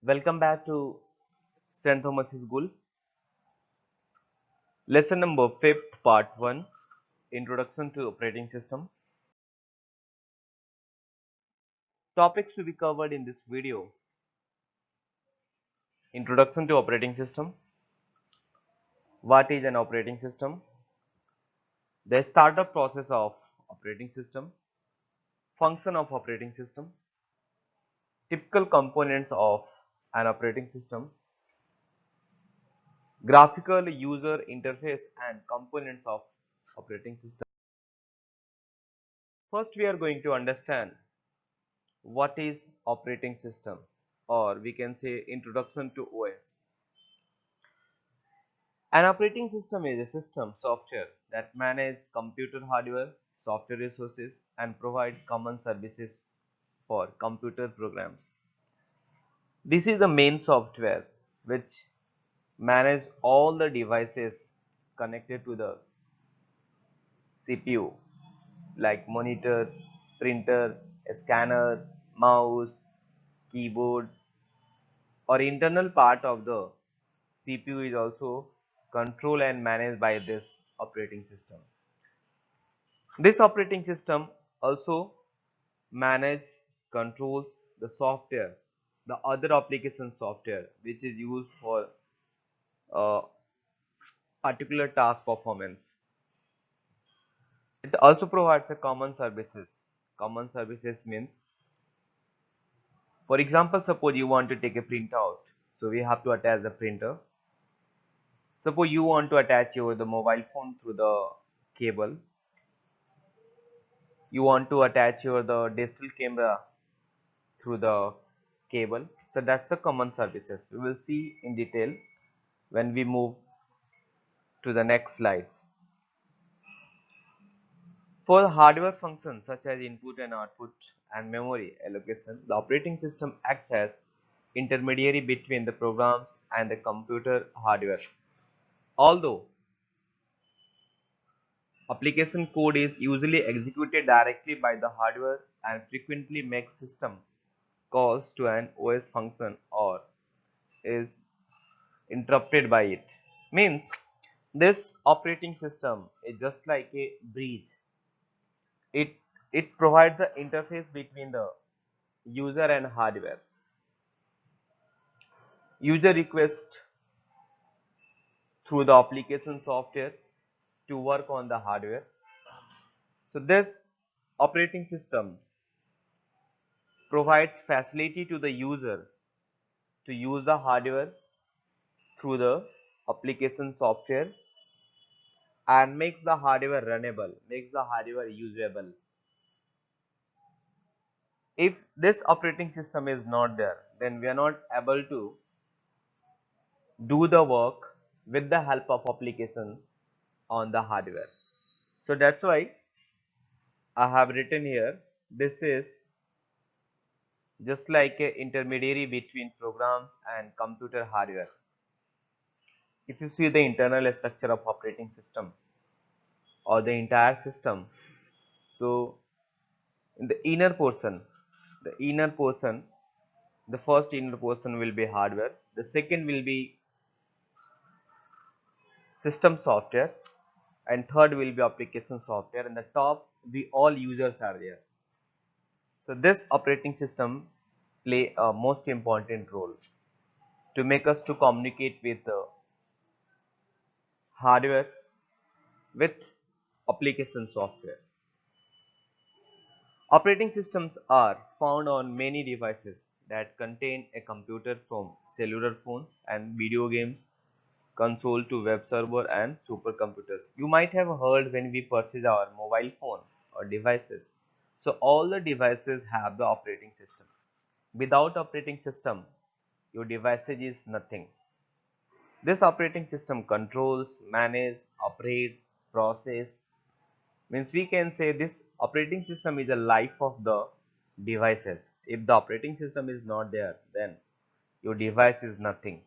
Welcome back to St. Thomas School. Lesson number 5th, part 1, Introduction to Operating System. Topics to be covered in this video: Introduction to Operating System, what is an operating system, the startup process of operating system, function of operating system, typical components of an operating system, graphical user interface and components of operating system. First, we are going to understand what is operating system, or we can say introduction to OS. An operating system is a system software that manages computer hardware, software resources and provide common services for computer programs. This is the main software which manages all the devices connected to the CPU like monitor, printer, scanner, mouse, keyboard, or internal part of the CPU is also controlled and managed by this operating system. This operating system also manages, controls the software, the other application software which is used for particular task performance. It also provides a common services. Common services means, for example, suppose you want to take a printout, so we have to attach the printer. Suppose you want to attach your the mobile phone through the cable. You want to attach your the digital camera through the cable. So that's the common services. We will see in detail when we move to the next slides. For hardware functions such as input and output and memory allocation, the operating system acts as intermediary between the programs and the computer hardware. Although application code is usually executed directly by the hardware and frequently makes system calls to an OS function or is interrupted by it. Means this operating system is just like a bridge. It it provides the interface between the user and hardware. User request through the application software to work on the hardware. So this operating system provides facility to the user to use the hardware through the application software and makes the hardware runnable, makes the hardware usable. If this operating system is not there, then we are not able to do the work with the help of application on the hardware. So that's why I have written here, this is just like a intermediary between programs and computer hardware. If you see the internal structure of operating system or the entire system, so in the inner portion, the first inner portion will be hardware, the second will be system software, and third will be application software, and the top we all users are there. So this operating system play a most important role to make us to communicate with the hardware with application software. Operating systems are found on many devices that contain a computer, from cellular phones and video games console to web server and supercomputers. You might have heard when we purchase our mobile phone or devices. So all the devices have the operating system. Without operating system, your devices is nothing. This operating system controls, manages, operates, process. Means we can say this operating system is a life of the devices. If the operating system is not there, then your device is nothing.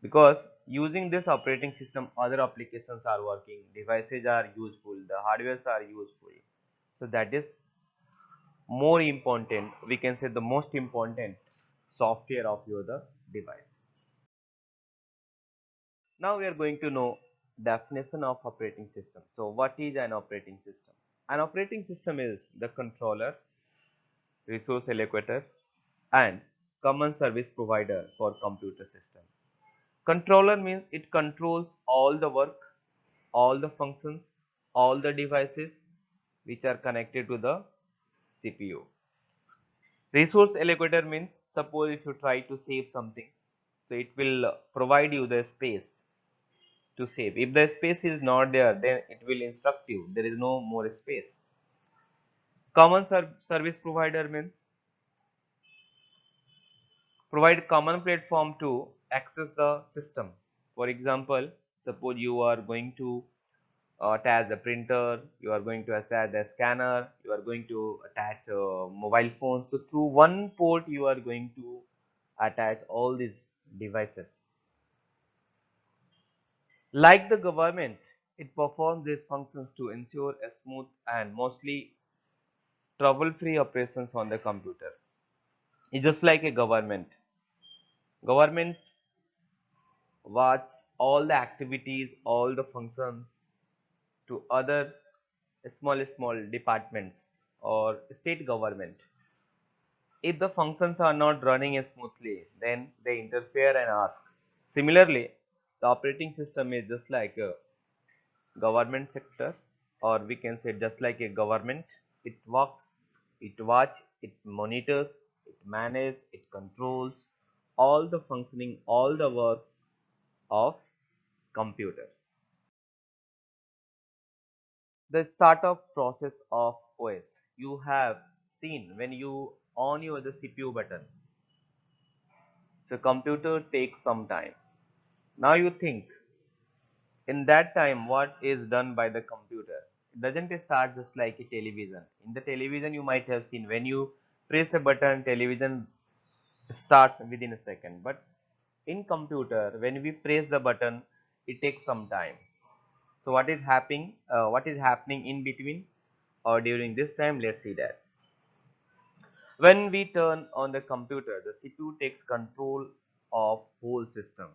Because using this operating system, other applications are working, devices are useful, the hardwares are useful. So that is more important, we can say the most important software of your the device. Now we are going to know definition of operating system. So what is an operating system? An operating system is the controller, resource allocator, and common service provider for computer system. Controller means it controls all the work, all the functions, all the devices which are connected to the CPU. Resource allocator means suppose if you try to save something, so it will provide you the space to save. If the space is not there, then it will instruct you there is no more space. Common service provider means provide common platform to access the system. For example, suppose you are going to attach a printer, you are going to attach a scanner, you are going to attach a mobile phone. So through one port you are going to attach all these devices. Like the government, it performs these functions to ensure a smooth and mostly trouble-free operations on the computer. It's just like a government. Government watch all the activities, all the functions to other small departments or state government. If the functions are not running smoothly, then they interfere and ask. Similarly, the operating system is just like a government sector, or we can say just like a government. It works, it watch, it monitors, it manages, it controls all the functioning, all the work of computer. The startup process of OS. You have seen when you on your the CPU button, the computer takes some time. Now you think in that time what is done by the computer? It doesn't start just like a television. In the television you might have seen when you press a button, television starts within a second. But in computer, when we press the button, it takes some time. So what is happening? What is happening in between or during this time? Let's see that. When we turn on the computer, the CPU takes control of whole system.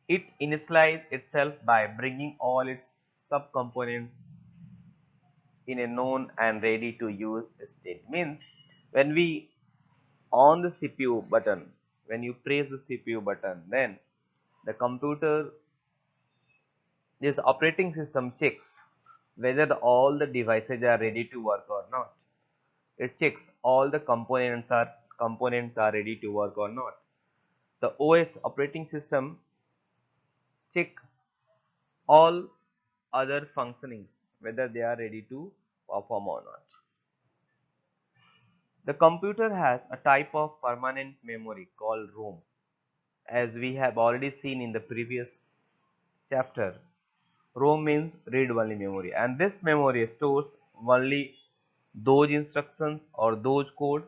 It initializes itself by bringing all its subcomponents in a known and ready to use state. Means when we on the CPU button, when you press the CPU button, then the computer, this operating system checks whether all the devices are ready to work or not. It checks all the components are ready to work or not. The OS operating system check all other functionings whether they are ready to perform or not. The computer has a type of permanent memory called ROM, as we have already seen in the previous chapter. ROM means read only memory, and this memory stores only those instructions or those code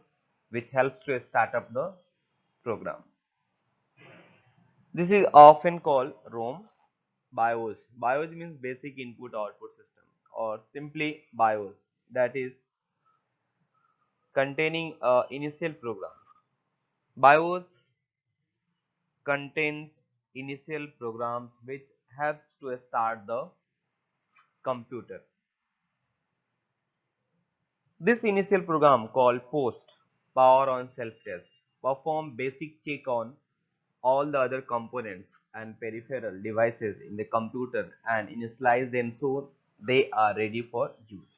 which helps to start up the program. This is often called ROM. BIOS. BIOS means basic input output system, or simply BIOS, that is containing initial program. BIOS contains initial programs which helps to start the computer. This initial program called POST, power on self test, perform basic check on all the other components and peripheral devices in the computer and initialize them so they are ready for use.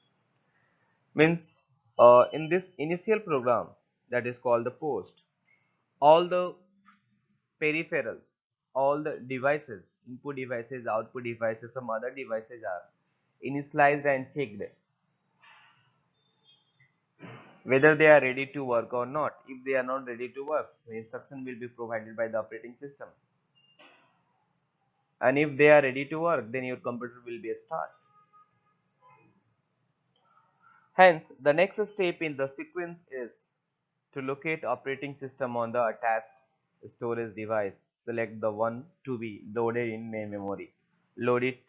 Means in this initial program, that is called the POST, all the peripherals, all the devices, input devices, output devices, some other devices are initialized and checked whether they are ready to work or not. If they are not ready to work, the instruction will be provided by the operating system. And if they are ready to work, then your computer will be a start. Hence, the next step in the sequence is to locate operating system on the attached storage device. Select the one to be loaded in main memory. Load it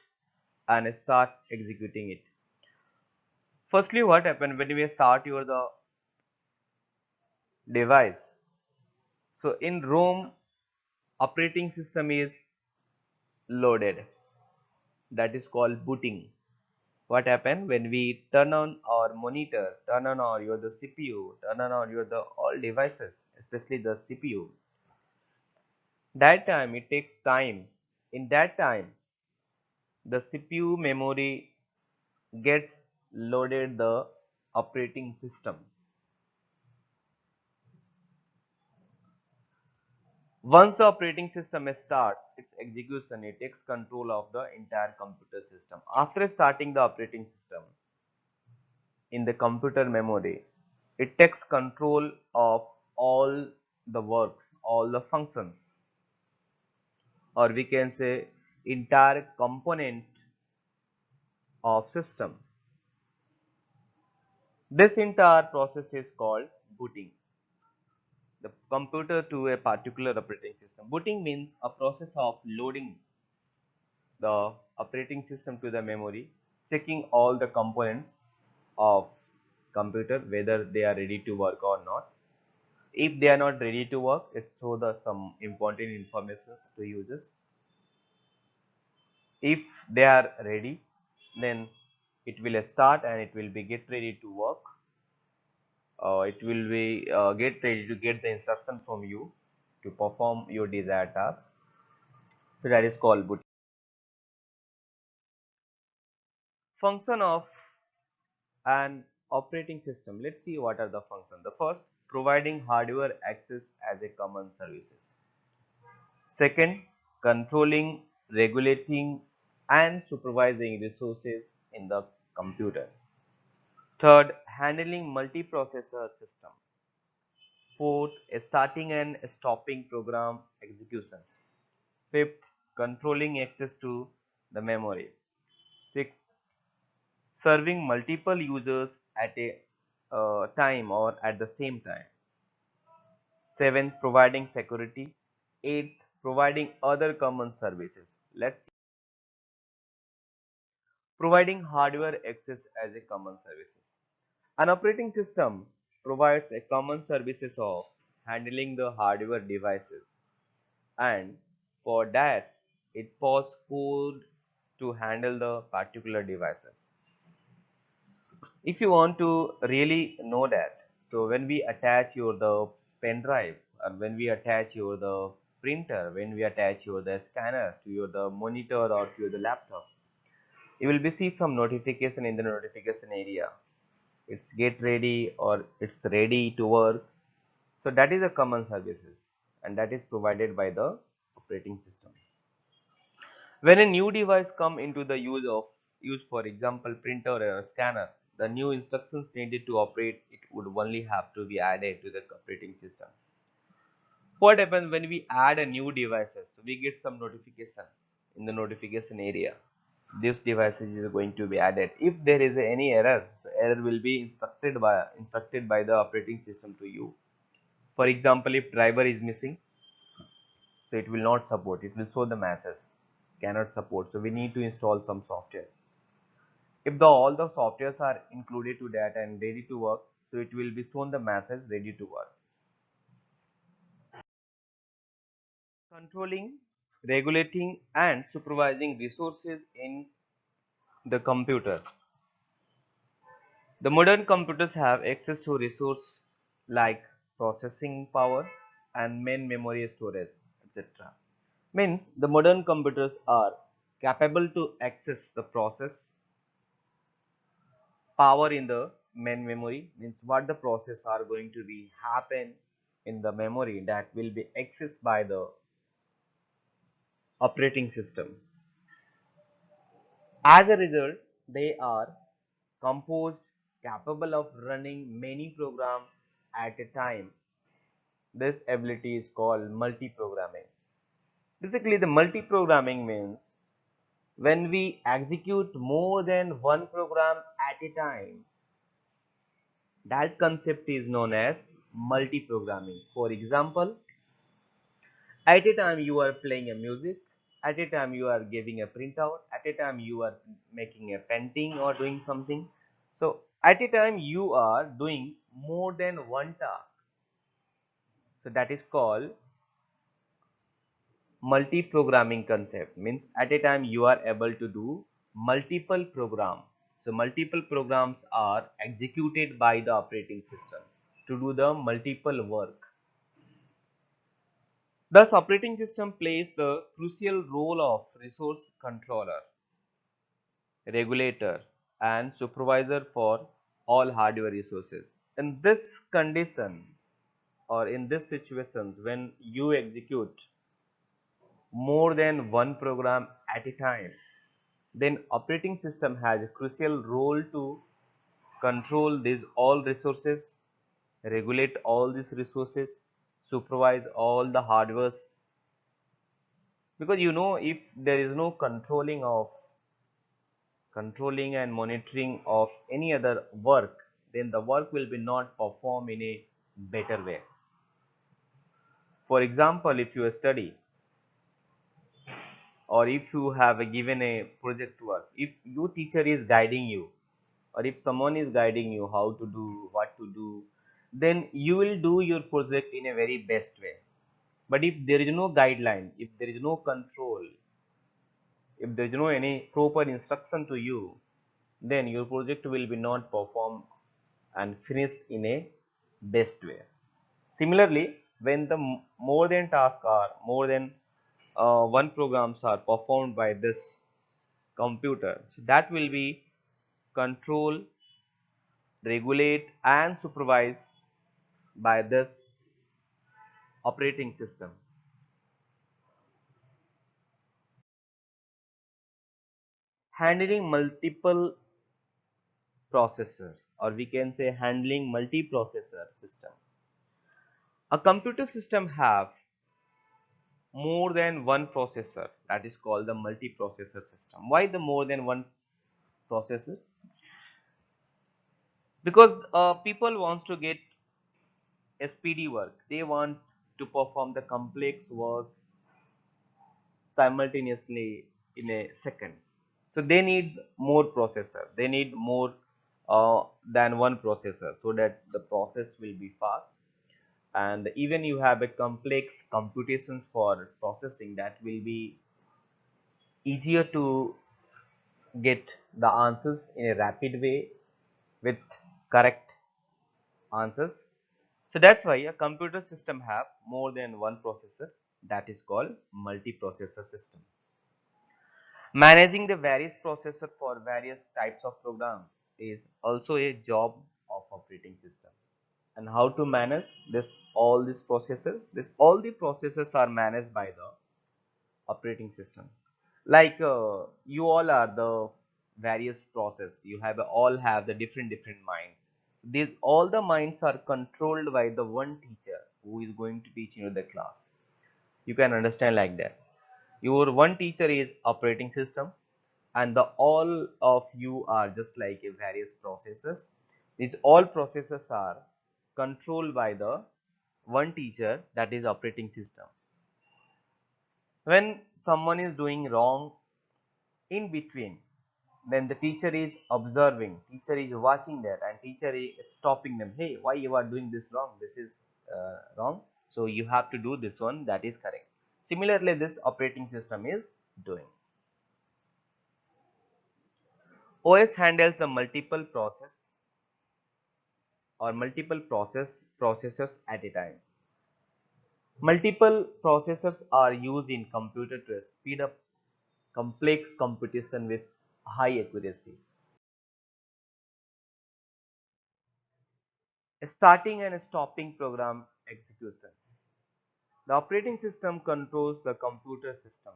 and start executing it. Firstly, what happens when we start your the device. So in ROM, operating system is loaded. That is called booting. What happen when we turn on our monitor, turn on our your the CPU, turn on our your the all devices, especially the CPU. That time it takes time. In that time, the CPU memory gets loaded the operating system. Once the operating system starts its execution, it takes control of the entire computer system. After starting the operating system in the computer memory, it takes control of all the works, all the functions, or we can say entire component of system. This entire process is called booting the computer to a particular operating system. Booting means a process of loading the operating system to the memory, checking all the components of computer whether they are ready to work or not. If they are not ready to work, it shows the some important information to users. If they are ready, then it will start and it will be get ready to work. It will be get ready to get the instruction from you to perform your desired task. So that is called boot. Function of an operating system. Let's see what are the functions. The first, providing hardware access as a common services. Second, controlling, regulating and supervising resources in the computer. Third, handling multiprocessor system. Fourth, starting and stopping program executions. Fifth, controlling access to the memory. Sixth, serving multiple users at a time or at the same time. Seventh, providing security. Eighth, providing other common services. Let's see. Providing hardware access as a common services. An operating system provides a common services of handling the hardware devices, and for that it posts code to handle the particular devices. If you want to really know that, so when we attach your the pen drive, or when we attach your the printer, when we attach your the scanner to your the monitor or to your the laptop, you will be see some notification in the notification area. It's get ready or it's ready to work. So that is a common services, and that is provided by the operating system. When a new device come into the use, for example, printer or a scanner, the new instructions needed to operate it would only have to be added to the operating system. What happens when we add a new devices? So we get some notification in the notification area. This device is going to be added. If there is any error, so error will be instructed by the operating system to you. For example, if driver is missing, so it will not support. It will show the message cannot support. So we need to install some software. If all the softwares are included to that and ready to work, so it will be shown the message ready to work. Controlling, regulating and supervising resources in the computer. The modern computers have access to resources like processing power and main memory storage, etc. Means the modern computers are capable to access the process power in the main memory, means what the process are going to be happen in the memory that will be accessed by the operating system. As a result, they are composed capable of running many programs at a time. This ability is called multi-programming. Basically, the multi-programming means when we execute more than one program at a time, that concept is known as multi-programming. For example, at a time you are playing a music, at a time you are giving a printout, at a time you are making a painting or doing something. So at a time you are doing more than one task. So that is called multi-programming concept. Means at a time you are able to do multiple programs. So multiple programs are executed by the operating system to do the multiple work. Thus, operating system plays the crucial role of resource controller, regulator, and supervisor for all hardware resources. In this condition or in this situations, when you execute more than one program at a time, then operating system has a crucial role to control these all resources, regulate all these resources, supervise all the hardwares, because you know if there is no controlling and monitoring of any other work, then the work will be not performed in a better way. For example, if you study or if you have given a project work, if your teacher is guiding you or if someone is guiding you how to do what to do, then you will do your project in a very best way. But if there is no guideline, if there is no control, if there is no any proper instruction to you, then your project will be not performed and finished in a best way. Similarly, when the more than tasks are more than one programs are performed by this computer, so that will be control, regulate and supervise by this operating system. Handling multiple processor, or we can say handling multiprocessor system. A computer system have more than one processor, that is called the multiprocessor system. Why the more than one processor? Because people wants to get SPD work. They want to perform the complex work simultaneously in a second. So they need more processor. They need more than one processor so that the process will be fast. And even you have a complex computations for processing, that will be easier to get the answers in a rapid way with correct answers. So that's why a computer system have more than one processor, that is called multiprocessor system. Managing the various processor for various types of program is also a job of operating system. And how to manage this all this processor? This all the processors are managed by the operating system. Like you all are the various process. You have all have the different minds. These all the minds are controlled by the one teacher who is going to teach you the class. You can understand like that. Your one teacher is operating system, and the all of you are just like a various processors. These all processors are controlled by the one teacher, that is operating system. When someone is doing wrong in between, then the teacher is observing, teacher is watching that, and teacher is stopping them. Hey, why you are doing this wrong? This is wrong, so you have to do this one, that is correct. Similarly, this operating system is doing. OS handles a multiple process or multiple processors at a time. Multiple processors are used in computer to speed up complex computation with high accuracy. Starting and stopping program execution. The operating system controls the computer system.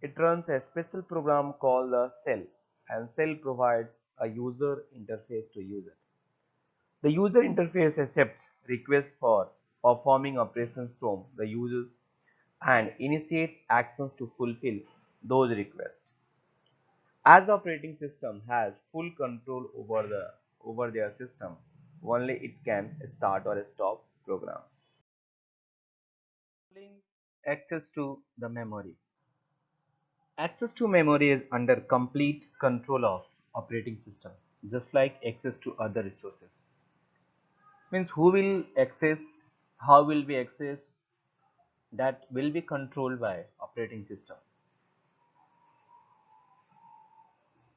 It runs a special program called the cell, and cell provides a user interface to use it. The user interface accepts requests for performing operations from the users and initiate actions to fulfill those requests. As the operating system has full control over their system, only it can start or stop program. Access to the memory. Access to memory is under complete control of operating system, just like access to other resources. Means who will access How will we access? That will be controlled by operating system.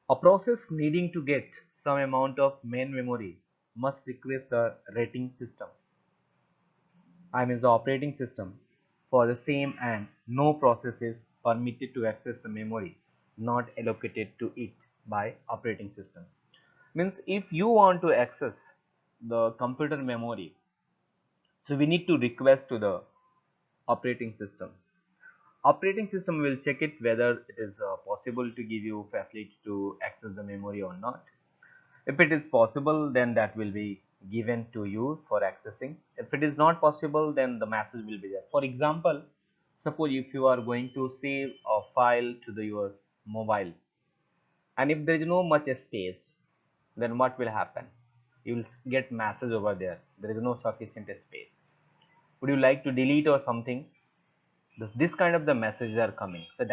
A process needing to get some amount of main memory must request the rating system, I mean the operating system, for the same, and no process is permitted to access the memory not allocated to it by operating system. Means if you want to access the computer memory, so we need to request to the operating system. Operating system will check it whether it is possible to give you facility to access the memory or not. If it is possible, then that will be given to you for accessing. If it is not possible, then the message will be there. For example, suppose if you are going to save a file to your mobile, and if there is no much space, then what will happen? You will get message over there. There is no sufficient space. Would you like to delete or something? This kind of the messages are coming. So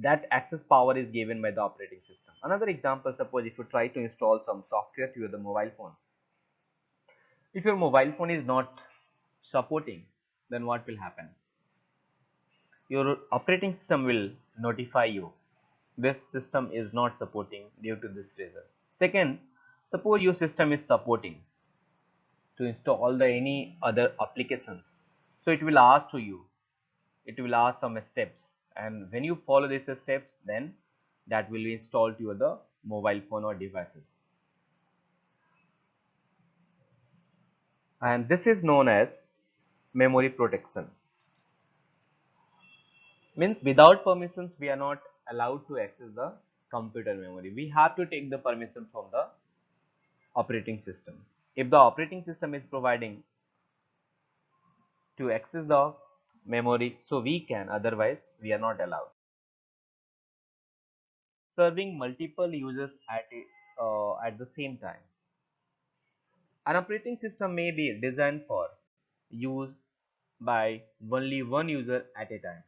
that access power is given by the operating system. Another example, suppose if you try to install some software to your mobile phone. If your mobile phone is not supporting, then what will happen? Your operating system will notify you this system is not supporting due to this reason. Second, suppose your system is supporting to install the any other application, so it will ask to you, it will ask some steps, and when you follow these steps, then that will be installed to your the mobile phone or devices. And this is known as memory protection. Means without permissions we are not allowed to access the computer memory. We have to take the permission from the operating system. If the operating system is providing to access the memory, so we can, otherwise we are not allowed. Serving multiple users at the same time. An operating system may be designed for use by only one user at a time,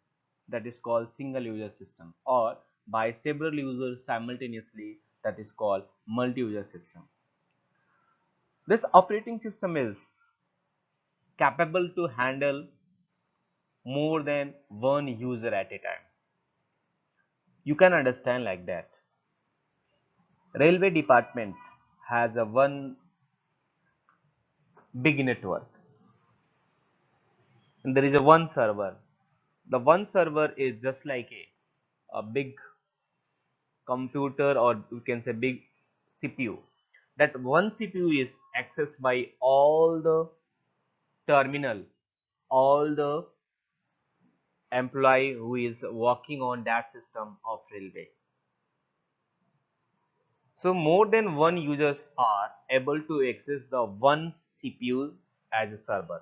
that is called single user system, or by several users simultaneously, that is called multi-user system. This operating system is capable to handle more than one user at a time. You can understand like that. Railway department has a one big network, and there is a one server. The one server is just like a big computer, or you can say big CPU. That one CPU is accessed by all the terminal, all the employee who is working on that system of railway. So more than one users are able to access the one CPU as a server.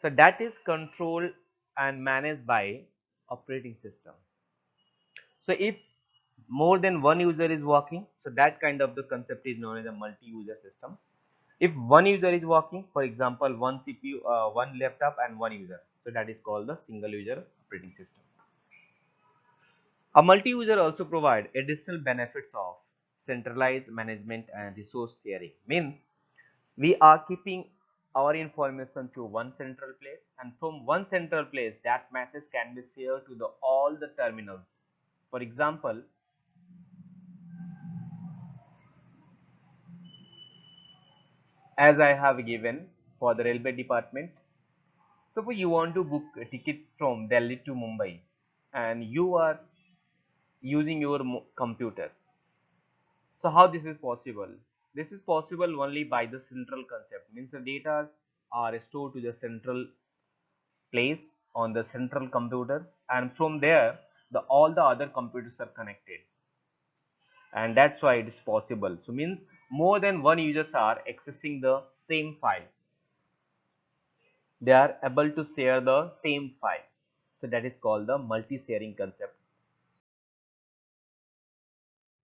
So that is controlled and managed by operating system. So if more than one user is working, so that kind of the concept is known as a multi-user system. If one user is working, for example, one CPU, one laptop and one user, so that is called the single user operating system. A multi-user also provide additional benefits of centralized management and resource sharing. Means we are keeping our information to one central place, and from one central place that message can be shared to the all the terminals. For example, as I have given for the railway department, suppose you want to book a ticket from Delhi to Mumbai and you are using your computer. So how this is possible? This is possible only by the central concept. Means the data are stored to the central place on the central computer, and from there all the other computers are connected, and that's why it is possible. So means more than one users are accessing the same file, they are able to share the same file, so that is called the multi-sharing concept.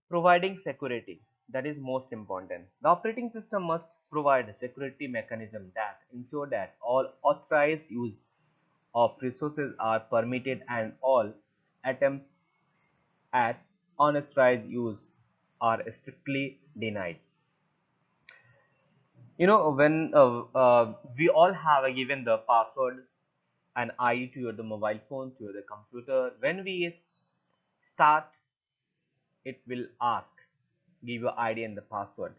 Providing security, that is most important. The operating system must provide a security mechanism that ensure that all authorized use of resources are permitted and all attempts at unauthorized use are strictly denied. When we all have a given the password and ID to your the mobile phone, to your the computer. When we start, it will ask, give your ID and the password.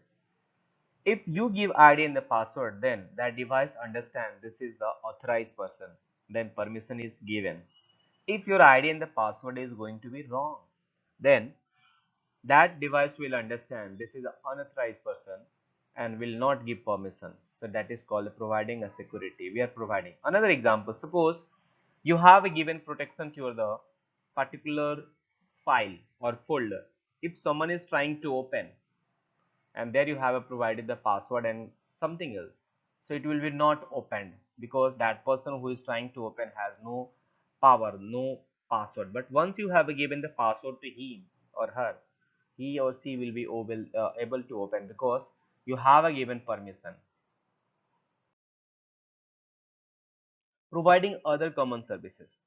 If you give ID and the password, then that device understands this is the authorized person. Then permission is given. If your ID and the password is going to be wrong, then that device will understand this is an unauthorized person and will not give permission. So that is called providing a security. We are providing. Another example, suppose you have a given protection to your the particular file or folder. If someone is trying to open, and there you have provided the password and something else, so it will be not opened because that person who is trying to open has no power, no password. But once you have given the password to him or her, he or she will be able to open because you have a given permission. Providing other common services.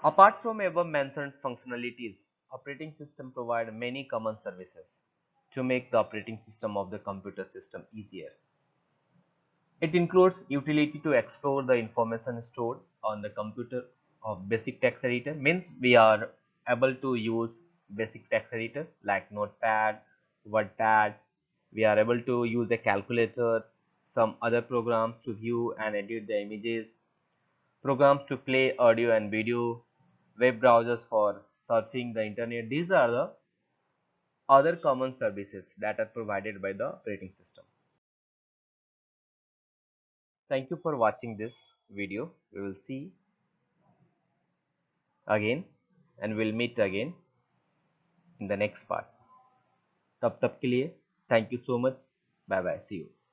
Apart from above mentioned functionalities, operating system provide many common services to make the operating system of the computer system easier. It includes utility to explore the information stored on the computer of basic text editor, means we are able to use basic text editor like Notepad, WordPad. We are able to use a calculator, some other programs to view and edit the images, programs to play audio and video, web browsers for surfing the internet. These are the other common services that are provided by the operating system. Thank you for watching this video. We will see again and we'll meet again in the next part. तब तक के लिए thank you so much. Bye bye. See you.